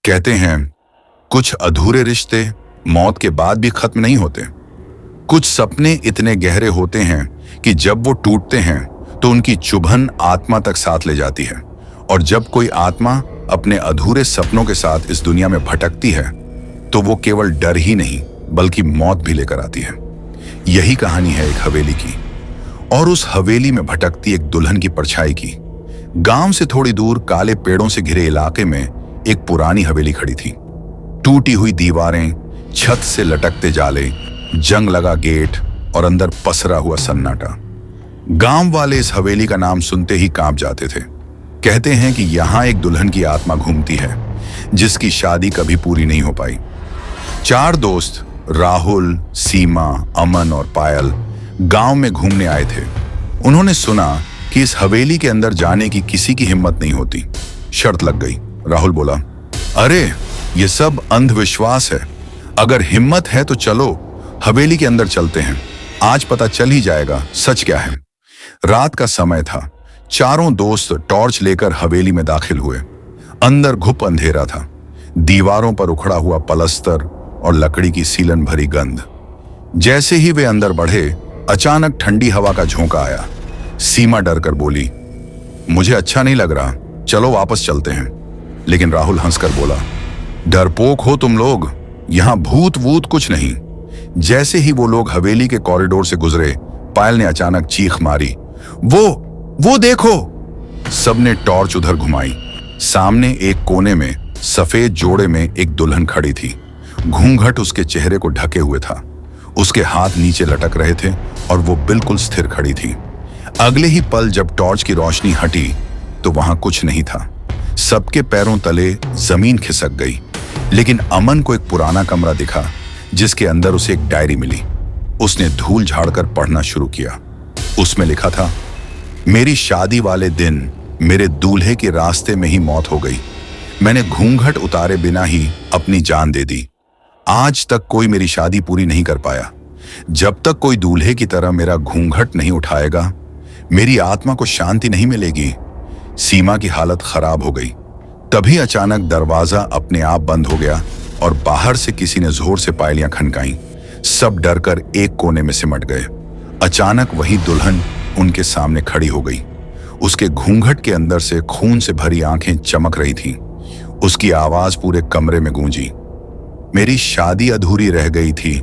कहते हैं कुछ अधूरे रिश्ते मौत के बाद भी खत्म नहीं होते। कुछ सपने इतने गहरे होते हैं कि जब वो टूटते हैं तो उनकी चुभन आत्मा तक साथ ले जाती है। और जब कोई आत्मा अपने अधूरे सपनों के साथ इस दुनिया में भटकती है तो वो केवल डर ही नहीं बल्कि मौत भी लेकर आती है। यही कहानी है एक हवेली की, और उस हवेली में भटकती एक दुल्हन की परछाई की। गांव से थोड़ी दूर काले पेड़ों से घिरे इलाके में एक पुरानी हवेली खड़ी थी। टूटी हुई दीवारें, छत से लटकते जाले, जंग लगा गेट और अंदर पसरा हुआ सन्नाटा। गांव वाले इस हवेली का नाम सुनते ही कांप जाते थे। कहते हैं कि यहां एक दुल्हन की आत्मा घूमती है जिसकी शादी कभी पूरी नहीं हो पाई। 4 दोस्त राहुल, सीमा, अमन और पायल गांव में घूमने आए थे। उन्होंने सुना कि इस हवेली के अंदर जाने की किसी की हिम्मत नहीं होती। शर्त लग गई। राहुल बोला, अरे ये सब अंधविश्वास है, अगर हिम्मत है तो चलो हवेली के अंदर चलते हैं, आज पता चल ही जाएगा सच क्या है। रात का समय था। चारों दोस्त टॉर्च लेकर हवेली में दाखिल हुए। अंदर घुप अंधेरा था। दीवारों पर उखड़ा हुआ पलस्तर और लकड़ी की सीलन भरी गंध। जैसे ही वे अंदर बढ़े अचानक ठंडी हवा का झोंका आया। सीमा डर कर बोली, मुझे अच्छा नहीं लग रहा, चलो वापस चलते हैं। लेकिन राहुल हंसकर बोला, डरपोक हो तुम लोग, यहां भूत वूत कुछ नहीं। जैसे ही वो लोग हवेली के कॉरिडोर से गुजरे पायल ने अचानक चीख मारी, वो देखो। सबने टॉर्च उधर घुमाई। सामने एक कोने में सफेद जोड़े में एक दुल्हन खड़ी थी। घूंघट उसके चेहरे को ढके हुए था। उसके हाथ नीचे लटक रहे थे और वो बिल्कुल स्थिर खड़ी थी। अगले ही पल जब टॉर्च की रोशनी हटी तो वहां कुछ नहीं था। सबके पैरों तले जमीन खिसक गई। लेकिन अमन को एक पुराना कमरा दिखा जिसके अंदर उसे एक डायरी मिली। उसने धूल झाड़कर पढ़ना शुरू किया। उसमें लिखा था, मेरी शादी वाले दिन मेरे दूल्हे के रास्ते में ही मौत हो गई। मैंने घूंघट उतारे बिना ही अपनी जान दे दी। आज तक कोई मेरी शादी पूरी नहीं कर पाया। जब तक कोई दूल्हे की तरह मेरा घूंघट नहीं उठाएगा मेरी आत्मा को शांति नहीं मिलेगी। सीमा की हालत खराब हो गई। तभी अचानक दरवाजा अपने आप बंद हो गया और बाहर से किसी ने जोर से पायलियां खनकाईं। सब डरकर एक कोने में सिमट गए। अचानक वही दुल्हन उनके सामने खड़ी हो गई। उसके घूंघट के अंदर से खून से भरी आंखें चमक रही थीं। उसकी आवाज पूरे कमरे में गूंजी, मेरी शादी अधूरी रह गई थी,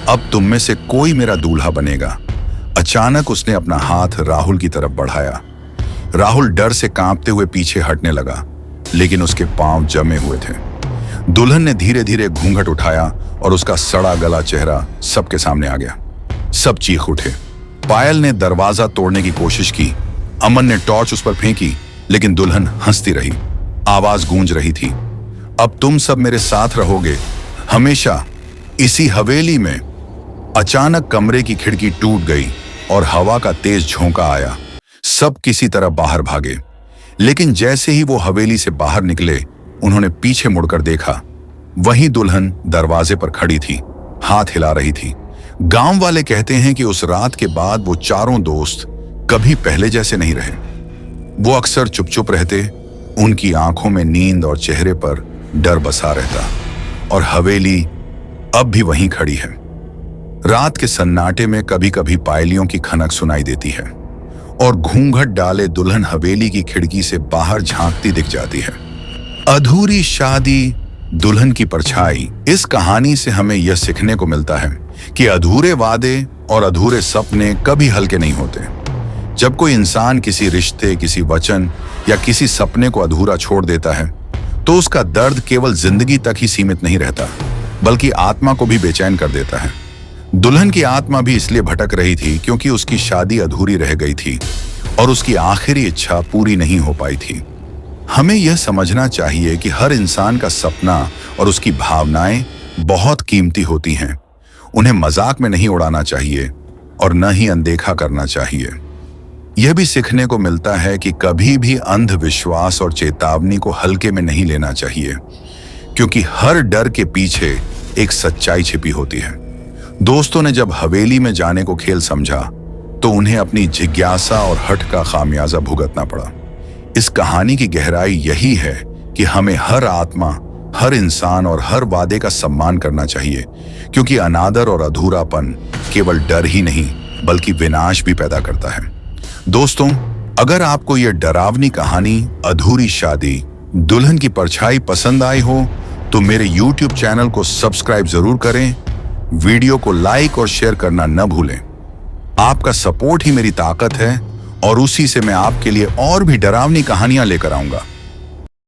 अब तुम में से कोई मेरा दूल्हा बनेगा। अचानक उसने अपना हाथ राहुल की तरफ बढ़ाया। राहुल डर से कांपते हुए पीछे हटने लगा, लेकिन उसके पांव जमे हुए थे। दुल्हन ने धीरे धीरे घूंघट उठाया और उसका सड़ा गला चेहरा सबके सामने आ गया। सब चीख उठे। पायल ने दरवाजा तोड़ने की कोशिश की। अमन ने टॉर्च उस पर फेंकी, लेकिन दुल्हन हंसती रही। आवाज गूंज रही थी, अब तुम सब मेरे साथ रहोगे हमेशा इसी हवेली में। अचानक कमरे की खिड़की टूट गई और हवा का तेज झोंका आया। सब किसी तरह बाहर भागे। लेकिन जैसे ही वो हवेली से बाहर निकले उन्होंने पीछे मुड़कर देखा। वही दुल्हन दरवाजे पर खड़ी थी, हाथ हिला रही थी। गांव वाले कहते हैं कि उस रात के बाद वो चारों दोस्त कभी पहले जैसे नहीं रहे। वो अक्सर चुप चुप रहते, उनकी आंखों में नींद और चेहरे पर डर बसा रहता। और हवेली अब भी वहीं खड़ी है। रात के सन्नाटे में कभी कभी पायलियों की खनक सुनाई देती है और घूंघट डाले दुल्हन हवेली की खिड़की से बाहर झांकती दिख जाती है। अधूरी शादी, दुल्हन की परछाई। इस कहानी से हमें यह सीखने को मिलता है कि अधूरे वादे और अधूरे सपने कभी हल्के नहीं होते। जब कोई इंसान किसी रिश्ते, किसी वचन या किसी सपने को अधूरा छोड़ देता है तो उसका दर्द केवल जिंदगी तक ही सीमित नहीं रहता, बल्कि आत्मा को भी बेचैन कर देता है। दुल्हन की आत्मा भी इसलिए भटक रही थी क्योंकि उसकी शादी अधूरी रह गई थी और उसकी आखिरी इच्छा पूरी नहीं हो पाई थी। हमें यह समझना चाहिए कि हर इंसान का सपना और उसकी भावनाएं बहुत कीमती होती हैं। उन्हें मजाक में नहीं उड़ाना चाहिए और न ही अनदेखा करना चाहिए। यह भी सीखने को मिलता है कि कभी भी अंधविश्वास और चेतावनी को हल्के में नहीं लेना चाहिए, क्योंकि हर डर के पीछे एक सच्चाई छिपी होती है। दोस्तों ने जब हवेली में जाने को खेल समझा तो उन्हें अपनी जिज्ञासा और हठ का खामियाजा भुगतना पड़ा। इस कहानी की गहराई यही है कि हमें हर आत्मा हर इंसान और हर वादे का सम्मान करना चाहिए, क्योंकि अनादर और अधूरापन केवल डर ही नहीं बल्कि विनाश भी पैदा करता है। दोस्तों, अगर आपको यह डरावनी कहानी अधूरी शादी दुल्हन की परछाई पसंद आई हो तो मेरे YouTube चैनल को सब्सक्राइब जरूर करें, वीडियो को लाइक और शेयर करना न भूलें। आपका सपोर्ट ही मेरी ताकत है और उसी से मैं आपके लिए और भी डरावनी कहानियां लेकर आऊंगा।